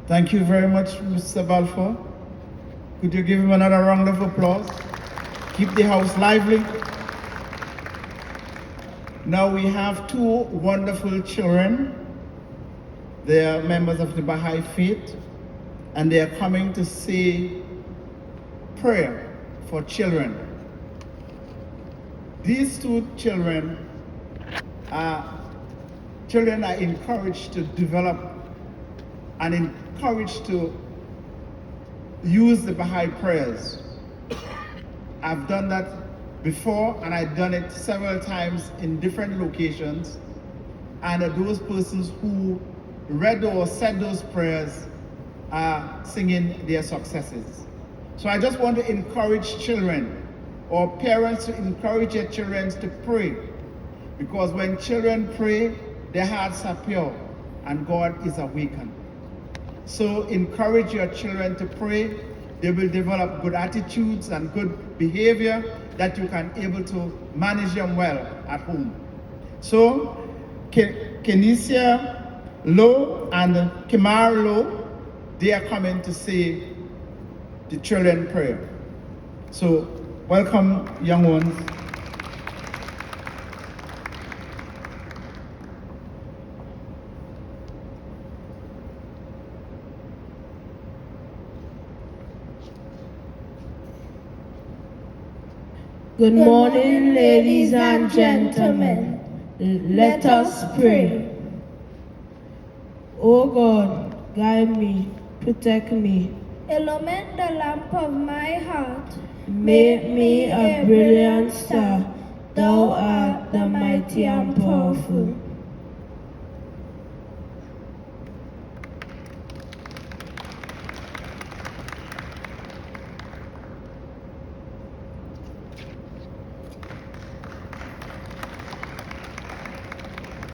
Thank you very much, Mr. Balfour. Could you give him another round of applause? Keep the house lively. Now we have two wonderful children. They are members of the Baha'i faith, and they are coming to say prayer for children. These two children are encouraged to develop and encouraged to use the Baha'i prayers. I've done that before, and I've done it several times in different locations, and those persons who read or said those prayers are singing their successes. So I just want to encourage children or parents to encourage their children to pray, because when children pray, their hearts are pure and God is awakened. So encourage your children to pray. They will develop good attitudes and good behavior that you can able to manage them well at home. So Kenesia Lowe and Kimar Lowe, they are coming to say the children prayer. So welcome, young ones. Good morning, ladies and gentlemen. Let us pray. O God, guide me, protect me. Illuminate the lamp of my heart. Make me a brilliant star. Thou art the mighty and powerful.